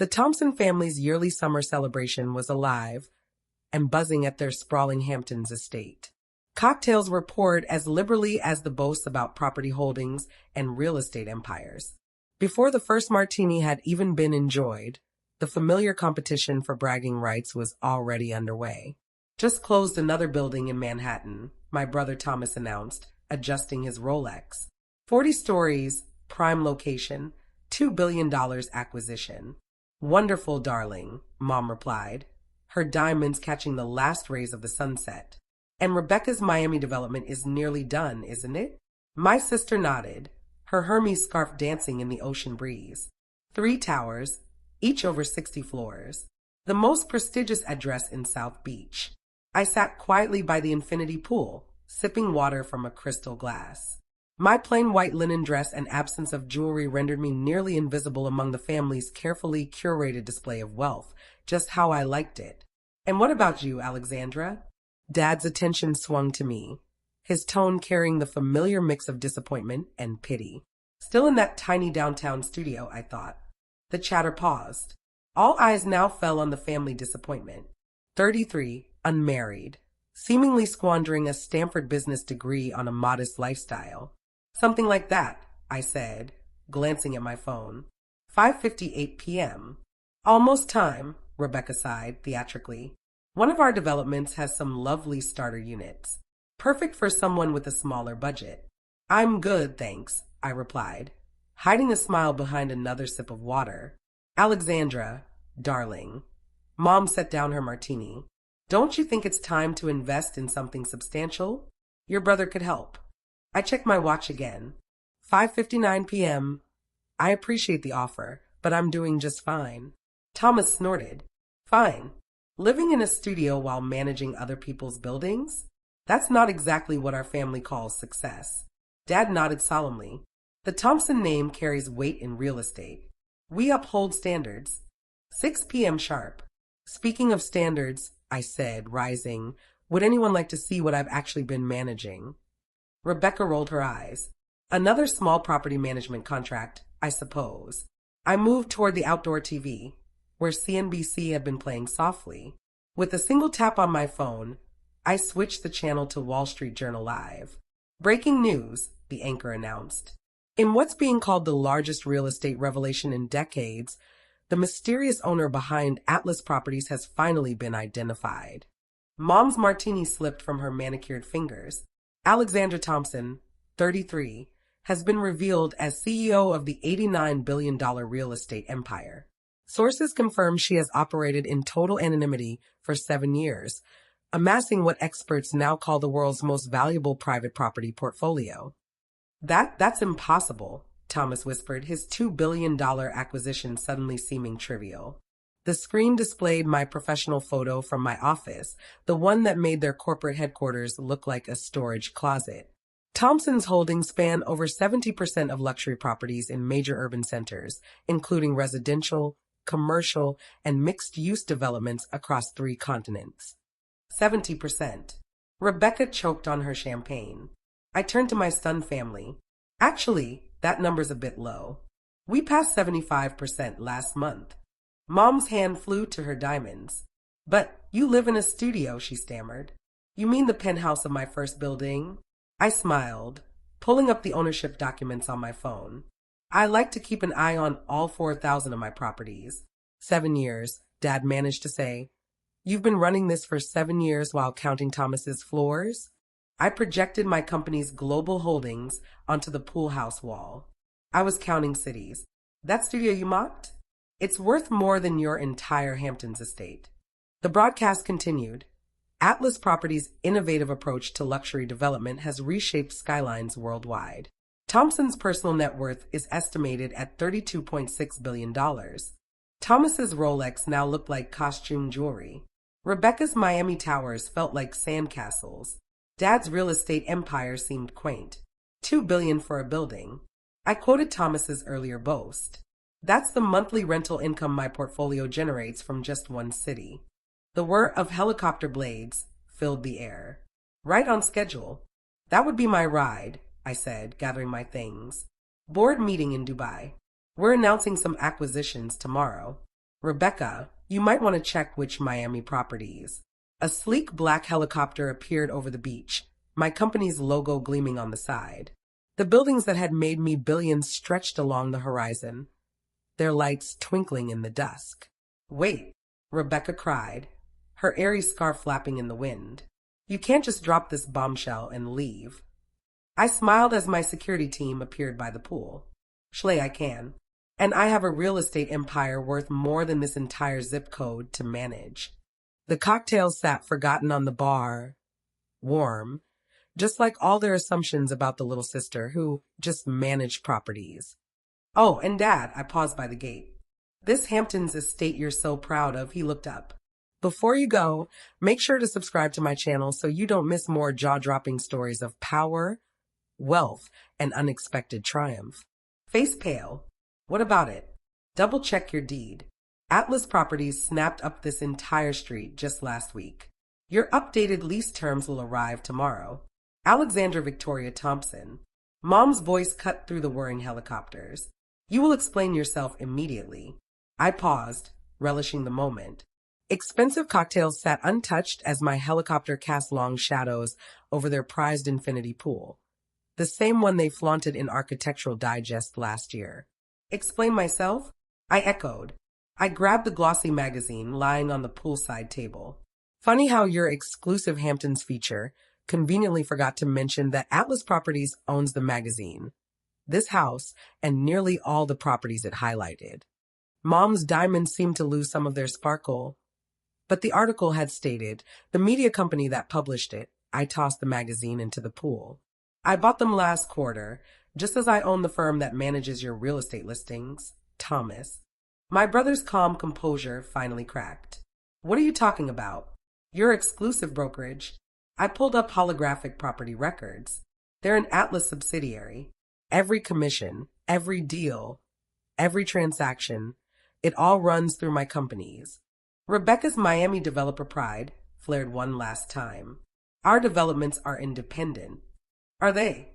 The Thompson family's yearly summer celebration was alive and buzzing at their sprawling Hamptons estate. Cocktails were poured as liberally as the boasts about property holdings and real estate empires. Before the first martini had even been enjoyed, the familiar competition for bragging rights was already underway. "Just closed another building in Manhattan," my brother Thomas announced, adjusting his Rolex. 40 stories, prime location, $2 billion acquisition. "Wonderful, darling," Mom replied, her diamonds catching the last rays of the sunset. "And Rebecca's Miami development is nearly done, isn't it?" My sister nodded, her Hermes scarf dancing in the ocean breeze. 3 towers, each over 60 floors. The most prestigious address in South Beach. I sat quietly by the infinity pool, sipping water from a crystal glass. My plain white linen dress and absence of jewelry rendered me nearly invisible among the family's carefully curated display of wealth, just how I liked it. "And what about you, Alexandra?" Dad's attention swung to me, his tone carrying the familiar mix of disappointment and pity. Still in that tiny downtown studio, I thought. The chatter paused. All eyes now fell on the family disappointment. 33, unmarried, seemingly squandering a Stanford business degree on a modest lifestyle. "Something like that," I said, glancing at my phone. 5:58 p.m. "Almost time," Rebecca sighed theatrically. "One of our developments has some lovely starter units. Perfect for someone with a smaller budget." "I'm good, thanks," I replied, hiding a smile behind another sip of water. "Alexandra, darling." Mom set down her martini. "Don't you think it's time to invest in something substantial? Your brother could help." I checked my watch again. 5:59 p.m. "I appreciate the offer, but I'm doing just fine." Thomas snorted. "Fine. Living in a studio while managing other people's buildings? That's not exactly what our family calls success." Dad nodded solemnly. "The Thompson name carries weight in real estate. We uphold standards." 6 p.m. sharp. "Speaking of standards," I said, rising, "would anyone like to see what I've actually been managing?" Rebecca rolled her eyes. "Another small property management contract, I suppose." I moved toward the outdoor TV, where CNBC had been playing softly. With a single tap on my phone, I switched the channel to Wall Street Journal Live. "Breaking news," the anchor announced. In what's being called the largest real estate revelation in decades, the mysterious owner behind Atlas Properties has finally been identified. Mom's martini slipped from her manicured fingers. Alexandra Thompson, 33, has been revealed as CEO of the $89 billion real estate empire. Sources confirm she has operated in total anonymity for 7 years, amassing what experts now call the world's most valuable private property portfolio. That's impossible," Thomas whispered, his $2 billion acquisition suddenly seeming trivial. The screen displayed my professional photo from my office, the one that made their corporate headquarters look like a storage closet. Thompson's holdings span over 70% of luxury properties in major urban centers, including residential, commercial, and mixed-use developments across 3 continents. 70%. Rebecca choked on her champagne. I turned to my stunned family. "Actually, that number's a bit low. We passed 75% last month." Mom's hand flew to her diamonds. "But you live in a studio," she stammered. "You mean the penthouse of my first building?" I smiled, pulling up the ownership documents on my phone. "I like to keep an eye on all 4,000 of my properties." 7 years, Dad managed to say. "You've been running this for 7 years while counting Thomas's floors?" I projected my company's global holdings onto the pool house wall. I was counting cities. "That studio you mocked? It's worth more than your entire Hamptons estate." The broadcast continued. Atlas Properties' innovative approach to luxury development has reshaped skylines worldwide. Thompson's personal net worth is estimated at $32.6 billion. Thomas's Rolex now looked like costume jewelry. Rebecca's Miami towers felt like sandcastles. Dad's real estate empire seemed quaint. $2 billion for a building. I quoted Thomas's earlier boast. "That's the monthly rental income my portfolio generates from just one city." The whir of helicopter blades filled the air. "Right on schedule." "That would be my ride," I said, gathering my things. "Board meeting in Dubai. We're announcing some acquisitions tomorrow." Rebecca, you might want to check which Miami properties. A sleek black helicopter appeared over the beach, my company's logo gleaming on the side. The buildings that had made me billions stretched along the horizon, their lights twinkling in the dusk. Wait, Rebecca cried, her airy scarf flapping in the wind. You can't just drop this bombshell and leave. I smiled as my security team appeared by the pool. Schley, I can. And I have a real estate empire worth more than this entire zip code to manage. The cocktails sat forgotten on the bar, warm, just like all their assumptions about the little sister who just managed properties. Oh, and Dad, I paused by the gate. This Hamptons estate you're so proud of, he looked up. Before you go, make sure to subscribe to my channel so you don't miss more jaw-dropping stories of power, wealth, and unexpected triumph. Face pale. What about it? Double check your deed. Atlas Properties snapped up this entire street just last week. Your updated lease terms will arrive tomorrow. Alexandra Victoria Thompson. Mom's voice cut through the whirring helicopters. You will explain yourself immediately. I paused, relishing the moment. Expensive cocktails sat untouched as my helicopter cast long shadows over their prized infinity pool. The same one they flaunted in Architectural Digest last year. Explain myself? I echoed. I grabbed the glossy magazine lying on the poolside table. Funny how your exclusive Hamptons feature conveniently forgot to mention that Atlas Properties owns the magazine, this house, and nearly all the properties it highlighted. Mom's diamonds seemed to lose some of their sparkle, but the article had stated, the media company that published it. I tossed the magazine into the pool. I bought them last quarter, just as I own the firm that manages your real estate listings, Thomas. My brother's calm composure finally cracked. What are you talking about? Your exclusive brokerage. I pulled up holographic property records. They're an Atlas subsidiary. Every commission, every deal, every transaction, it all runs through my companies. Rebecca's Miami developer pride flared one last time. Our developments are independent. Are they?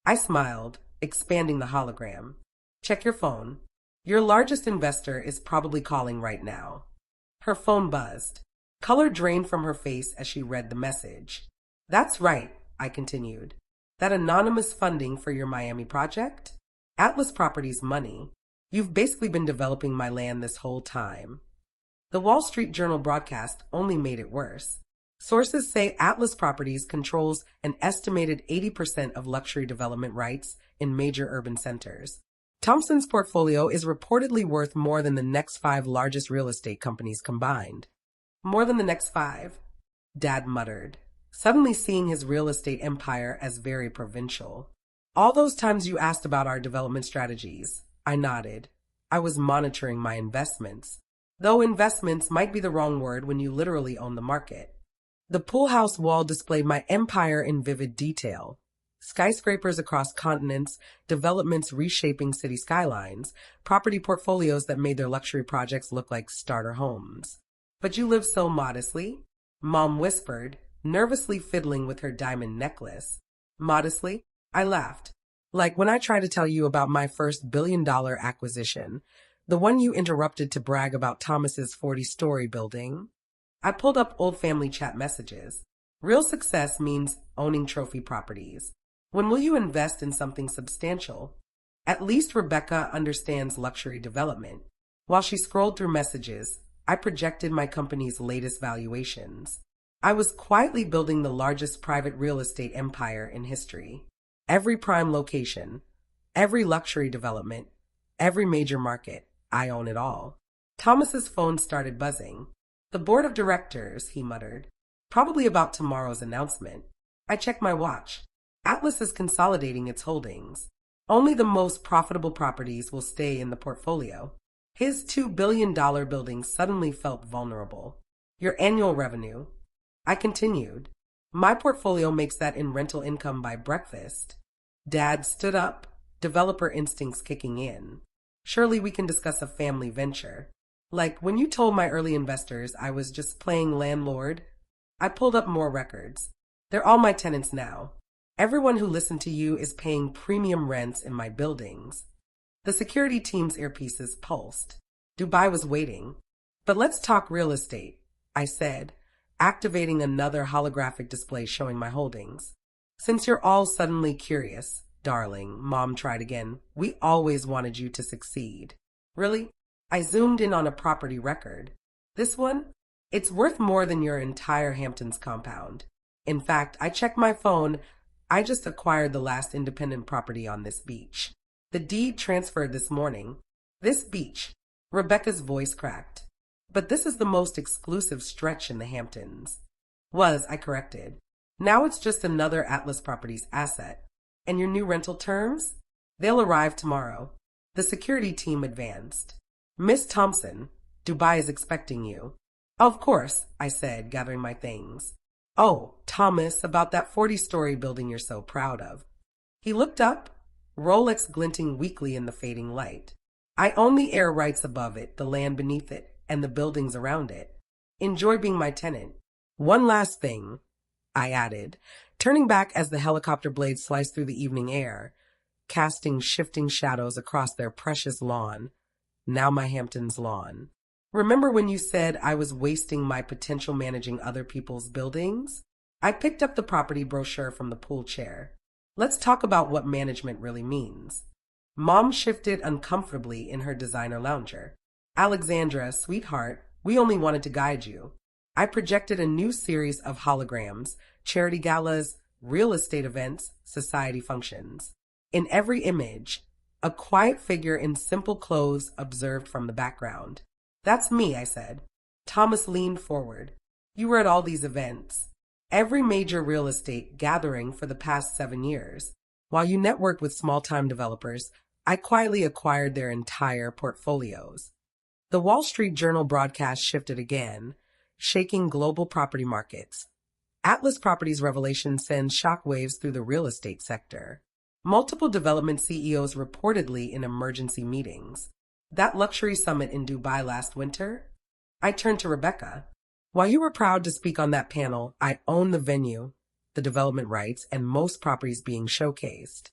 I smiled, expanding the hologram. Check your phone. Your largest investor is probably calling right now. Her phone buzzed. Color drained from her face as she read the message. That's right, I continued. That anonymous funding for your Miami project? Atlas Properties money. You've basically been developing my land this whole time. The Wall Street Journal broadcast only made it worse. Sources say Atlas Properties controls an estimated 80% of luxury development rights in major urban centers. Thompson's portfolio is reportedly worth more than the next 5 largest real estate companies combined. More than the next 5, Dad muttered, suddenly seeing his real estate empire as very provincial. All those times you asked about our development strategies, I nodded. I was monitoring my investments. Though investments might be the wrong word when you literally own the market. The pool house wall displayed my empire in vivid detail. Skyscrapers across continents, developments reshaping city skylines, property portfolios that made their luxury projects look like starter homes. But you live so modestly, Mom whispered, nervously fiddling with her diamond necklace. Modestly? I laughed. Like when I try to tell you about my first billion-dollar acquisition, the one you interrupted to brag about Thomas's 40-story building. I pulled up old family chat messages. Real success means owning trophy properties. When will you invest in something substantial? At least Rebecca understands luxury development. While she scrolled through messages, I projected my company's latest valuations. I was quietly building the largest private real estate empire in history. Every prime location, every luxury development, every major market, I own it all. Thomas's phone started buzzing. The board of directors, he muttered. Probably about tomorrow's announcement. I checked my watch. Atlas is consolidating its holdings. Only the most profitable properties will stay in the portfolio. His $2 billion building suddenly felt vulnerable. Your annual revenue. I continued. My portfolio makes that in rental income by breakfast. Dad stood up, developer instincts kicking in. Surely we can discuss a family venture. Like when you told my early investors I was just playing landlord. I pulled up more records. They're all my tenants now. Everyone who listened to you is paying premium rents in my buildings. The security team's earpieces pulsed. Dubai was waiting. But let's talk real estate, I said, activating another holographic display showing my holdings. Since you're all suddenly curious, darling, Mom tried again, we always wanted you to succeed. Really? I zoomed in on a property record. This one? It's worth more than your entire Hamptons compound. In fact, I checked my phone. I just acquired the last independent property on this beach. The deed transferred this morning. This beach. Rebecca's voice cracked. But this is the most exclusive stretch in the Hamptons. I corrected. Now it's just another Atlas Properties asset. And your new rental terms? They'll arrive tomorrow. The security team advanced. Miss Thompson, Dubai is expecting you. Of course, I said, gathering my things. Oh, Thomas, about that 40-story building you're so proud of. He looked up, Rolex glinting weakly in the fading light. I own the air rights above it, the land beneath it, and the buildings around it. Enjoy being my tenant. One last thing, I added, turning back as the helicopter blades sliced through the evening air, casting shifting shadows across their precious lawn, now my Hamptons lawn. Remember when you said I was wasting my potential managing other people's buildings? I picked up the property brochure from the pool chair. Let's talk about what management really means. Mom shifted uncomfortably in her designer lounger. Alexandra, sweetheart, we only wanted to guide you. I projected a new series of holograms, charity galas, real estate events, society functions. In every image, a quiet figure in simple clothes observed from the background. That's me, I said. Thomas leaned forward. You were at all these events. Every major real estate gathering for the past 7 years. While you networked with small-time developers, I quietly acquired their entire portfolios. The Wall Street Journal broadcast shifted again, shaking global property markets. Atlas Properties revelation sends shockwaves through the real estate sector. Multiple development CEOs reportedly in emergency meetings. That luxury summit in Dubai last winter? I turned to Rebecca. While you were proud to speak on that panel, I own the venue, the development rights, and most properties being showcased.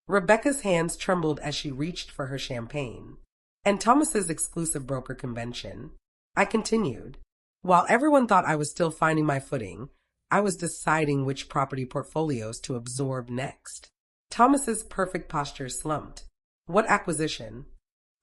Rebecca's hands trembled as she reached for her champagne. And Thomas's exclusive broker convention. I continued. While everyone thought I was still finding my footing, I was deciding which property portfolios to absorb next. Thomas's perfect posture slumped. What acquisition?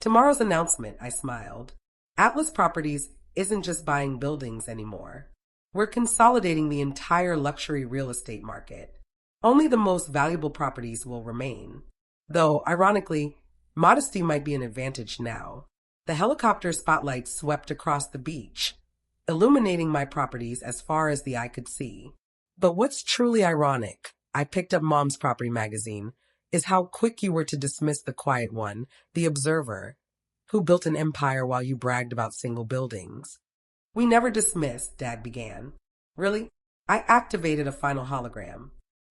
Tomorrow's announcement, I smiled. Atlas Properties isn't just buying buildings anymore. We're consolidating the entire luxury real estate market. Only the most valuable properties will remain. Though, ironically, modesty might be an advantage now. The helicopter spotlight swept across the beach, illuminating my properties as far as the eye could see. But what's truly ironic, I picked up Mom's property magazine, is how quick you were to dismiss the quiet one, the observer, who built an empire while you bragged about single buildings. We never dismissed, Dad began. Really? I activated a final hologram.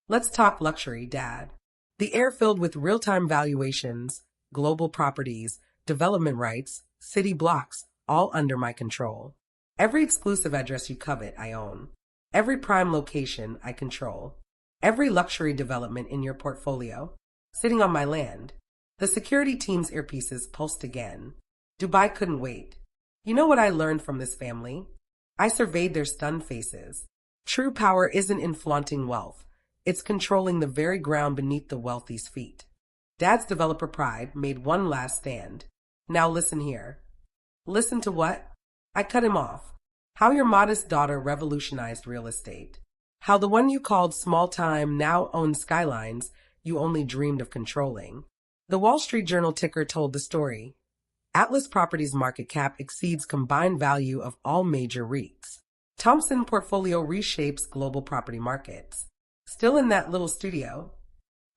Let's talk luxury, Dad. The air filled with real-time valuations, global properties, development rights, city blocks, all under my control. Every exclusive address you covet, I own. Every prime location, I control. Every luxury development in your portfolio, sitting on my land. The security team's earpieces pulsed again. Dubai couldn't wait. You know what I learned from this family? I surveyed their stunned faces. True power isn't in flaunting wealth. It's controlling the very ground beneath the wealthy's feet. Dad's developer pride made one last stand. Now listen here. Listen to what? I cut him off. How your modest daughter revolutionized real estate. How the one you called small-time now owns skylines you only dreamed of controlling. The Wall Street Journal ticker told the story. Atlas Properties market cap exceeds combined value of all major REITs. Thompson portfolio reshapes global property markets. Still in that little studio?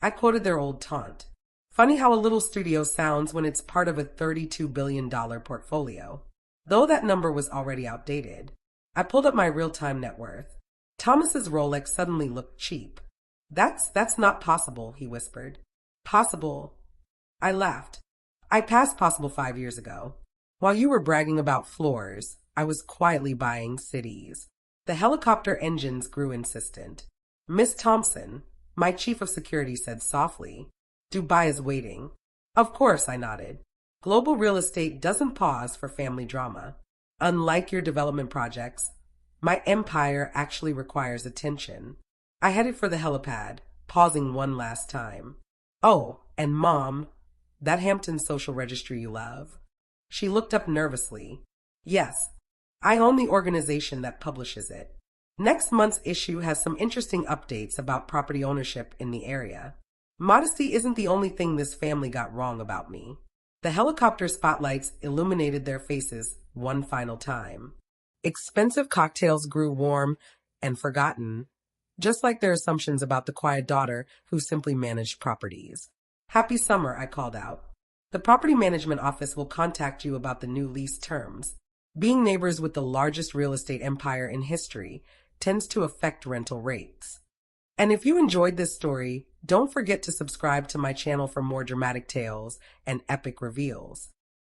I quoted their old taunt. Funny how a little studio sounds when it's part of a $32 billion portfolio. Though that number was already outdated. I pulled up my real-time net worth. Thomas's Rolex suddenly looked cheap. That's not possible, he whispered. Possible. I laughed. I passed possible 5 years ago. While you were bragging about floors, I was quietly buying cities. The helicopter engines grew insistent. Miss Thompson, my chief of security said softly, Dubai is waiting. Of course, I nodded. Global real estate doesn't pause for family drama. Unlike your development projects, my empire actually requires attention. I headed for the helipad, pausing one last time. Oh, and Mom, that Hampton social registry you love. She looked up nervously. Yes, I own the organization that publishes it. Next month's issue has some interesting updates about property ownership in the area. Modesty isn't the only thing this family got wrong about me. The helicopter spotlights illuminated their faces one final time. Expensive cocktails grew warm and forgotten, just like their assumptions about the quiet daughter who simply managed properties. Happy summer, I called out. The property management office will contact you about the new lease terms. Being neighbors with the largest real estate empire in history tends to affect rental rates. And if you enjoyed this story, don't forget to subscribe to my channel for more dramatic tales and epic reveals.